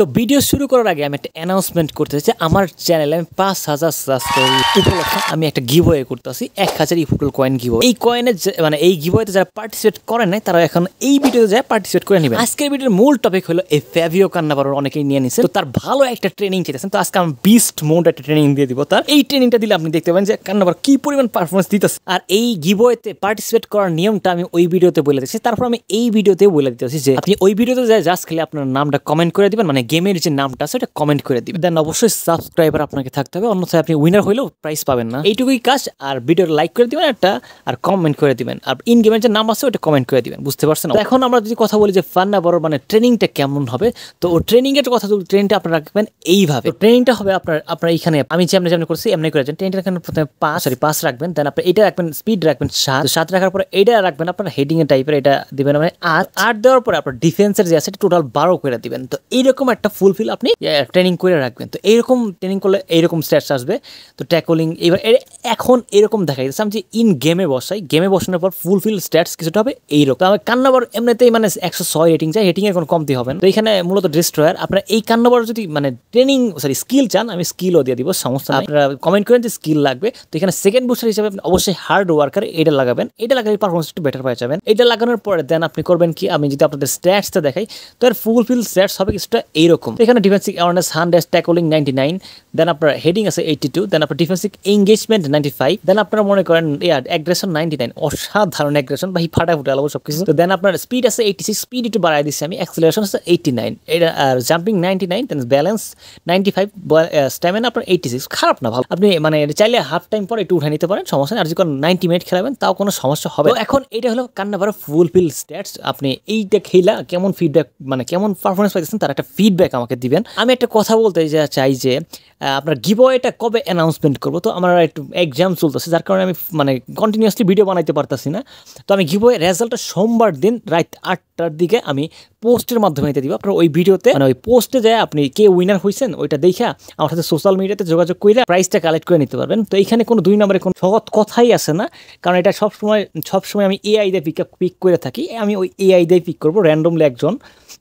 তো ভিডিও শুরু করার আগে আমি একটা অ্যানাউন্সমেন্ট করতে চাই। আমার চ্যানেলে আমি ৫,০০০ সাবস্ক্রাইবার উপলক্ষে আমি একটা গিভওয়ে করতেছি, ১,০০০ ইফুটবল কয়েন গিভওয়ে। এই কয়েনের মানে এই গিভওয়েতে যারা পার্টিসিপেট করে নাই তারা এখন এই ভিডিওতে যায় পার্টিসিপেট করে নেবেন। আজকের ভিডিওর মূল টপিক হলো এই ফ্যাভিও কান্নাভারোর অনেকেই নিয়ে নিছে, তো তার ভালো একটা ট্রেনিং চাইতেছেন। তো আজকে আমি বিস্ট মোড একটা ট্রেনিং দিয়ে দিব। তার এই ট্রেনিংটা দিলে আপনি দেখতে পাবেন যে কান্নাভারো কি পরিমাণ পারফরমেন্স দিতেছে। আর এই গিভওয়েতে পার্টিসিপেট করার নিয়মটা আমি ওই ভিডিওতে বলে দিচ্ছি, তারপর আমি এই ভিডিওতে বলে দিতেছি যে আপনি ওই ভিডিওতে যায় জাস্ট খালি আপনার নামটা কমেন্ট করে দিবেন, মানে গেমের যে নামটা আছে এটা কমেন্ট করে দিবেন। দেন অবশ্যই সাবস্ক্রাইবার আপনাকে থাকতে হবে, অন্যথায় আপনি উইনার হইলেও প্রাইজ পাবেন না। এইটুকুই কাজ। আর ভিডিওর লাইক করে দিবেন একটা, আর কমেন্ট করে দিবেন, আর ইন গেমের যে নাম আছে ওটা কমেন্ট করে দিবেন। বুঝতে পারছেন? এখন আমরা যদি কথা বলি যে কান্নাভারোর মানে ট্রেনিংটা কেমন হবে, তো ট্রেনিং এর কথা বলি, ট্রেনিংটা আপনারা রাখবেন এইভাবে। ট্রেনিংটা হবে আপনার এইখানে আমি যেমন করছি এমনি করে যান। ট্রেনিংটা এখানে প্রথমে 5 রাখবেন, দেন আপনি এটা রাখবেন, স্পিড রাখবেন 7 রাখার পরে এটা রাখবেন আপনার হেডিং এর টাইপের, এটা দিবেন মানে 8 দেওয়ার পরে আপনার ডিফেন্সের যে আছে টোটাল 12 করে দিবেন। তো এইরকম একটা ফুলফিল আপনি ট্রেনিং করে রাখবেন। তো এইরকম ট্রেনিং করলে এইরকম স্ট্যাটস আসবে। তো ট্যাকলিং এবার এখন এরকম দেখা যাচ্ছে আমি যে ইন গেমে বসাই, গেমে বসানোর পর ফুলফিল স্ট্যাটস কিছুটা হবে এইরকম। আমার কান্নাভারো এমনিতেই মানে 106 রেটিং চাই, রেটিং এর কোনো কমতি হবে না। তো এখানে মূলত ডিস্ট্রয়ার। আপনারা এই কান্নাভারো যদি মানে ট্রেনিং স্কিল চান, আমি স্কিলও দিয়ে দিব, সমস্যা নেই। আপনারা কমেন্ট করেন যে স্কিল লাগবে। তো এখানে সেকেন্ড বুস্টার হিসেবে আপনি অবশ্যই হার্ড ওয়ার্কার এটা লাগাবেন। এটা লাগালে পারফরমেন্স একটু বেটার পাওয়া যাবেন। এটা লাগানোর পরে দেন আপনি করবেন কি, আমি যদি আপনাদের স্ট্যাটসটা দেখাই, তো এর ফুলফিল স্ট্যাটস হবে কিছুটা এইরকম। এখানে ডিফেন্সিভ অ্যাওয়ারনেস 100, ট্যাকলিং 99, দেন আপনার হেডিং আছে 82, দেন আপনার ডিফেন্সিভ এঙ্গেজমেন্ট 95, দেন আপনারা মনে করেন অ্যাগ্রেশন 99, অসাধারণ অ্যাগ্রেশন ভাই, ফাটাফুটি আলাদা সবকিছু। তো দেন আপনার স্পিড আছে 86, স্পিড একটু বাড়াই দিচ্ছি আমি, অ্যাক্সেলারেশন আছে 89, এটা আর জাম্পিং 99, দেন ব্যালেন্স 95, স্ট্যামিনা আপনার 86। খারাপ না, ভালো। আপনি মানে চাইলে হাফ টাইম পরে একটু উঠে নিতে পারেন, সমস্যা নেই। আর যখন 90 মিনিট খেলাবেন তাও কোনো সমস্যা হবে। তো এখন এটা হলো কান্নাভারো ফুলফিল স্ট্যাটস। আপনি এইটা খেলা কেমন ফিডব্যাক, মানে কেমন পারফরমেন্স পাইতেছেন তার একটা ফিডব্যাক আমাকে দিবেন। আমি একটা কথা বলতে চাই যে আপনার গিভওয়েটা কবে অ্যানাউন্সমেন্ট করবো। তো আমার একটু এক্সাম চলতেছে, যার কারণে আমি মানে কন্টিনিউয়াসলি ভিডিও বানাইতে পারতেছি না। তো আমি গিভওয়ে রেজাল্টটা সোমবার দিন রাত 8টার দিকে আমি পোস্টের মাধ্যমে দিতে দিব। আপনার ওই ভিডিওতে মানে ওই পোস্টে যায় আপনি কে উইনার হয়েছেন ওইটা দেখা আমার সাথে সোশ্যাল মিডিয়াতে যোগাযোগ করে প্রাইসটা কালেক্ট করে নিতে পারবেন। তো এইখানে কোনো 2 নম্বরে কোনো সহজ কথাই আসে না, কারণ এটা সবসময় আমি এআই দিয়ে পিক করে থাকি। আমি ওই এআই দিয়ে পিক করবো র্যান্ডমলি একজন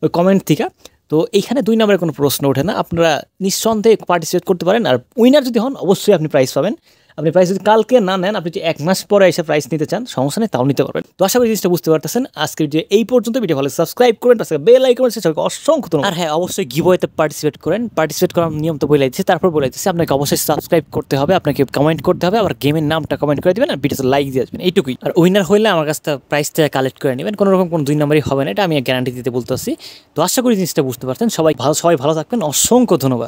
ওই কমেন্ট থেকে। তো এইখানে 2 নম্বরের কোনো প্রশ্ন ওঠে না। আপনারা নিঃসন্দেহে পার্টিসিপেট করতে পারেন। আর উইনার যদি হন অবশ্যই আপনি প্রাইজ পাবেন। আপনি প্রাইস যদি কালকে না নেন, আপনি যদি 1 মাস পরে এসে প্রাইস নিতে চান, সমস্যা নেই, তাও নিতে পারবেন। তো আশা করি জিনিসটা বুঝতে পারতেছেন। আজকের যে এই পর্যন্ত ভিডিও ভালো সাবস্ক্রাইব করবেন, পাশে বেল আইকন আছে, সবাইকে অসংখ্য ধন্যবাদ। আর হ্যাঁ, অবশ্যই গিভওয়েতে পার্টিসিপেট করেন। পার্টিসিপেট করার নিয়ম তো বলে দিচ্ছি, তারপর বলে দিচ্ছি আপনাকে অবশ্যই সাবস্ক্রাইব করতে হবে, আপনাকে কমেন্ট করতে হবে, আবার গেমের নামটা কমেন্ট করে দেবেন, আর ভিডিওতে লাইক দিয়ে আসবেন, এইটুকুই। আর উইনার হইলে আমার কাছ থেকে প্রাইসটা কালেক্ট করে নেবেন। কোনো রকম কোনো 2 নম্বরই হবে না, এটা আমি গ্যারান্টি দিতে বলতেছি। তো আশা করি জিনিসটা বুঝতে পারছেন। সবাই ভালো থাকবেন, অসংখ্য ধন্যবাদ।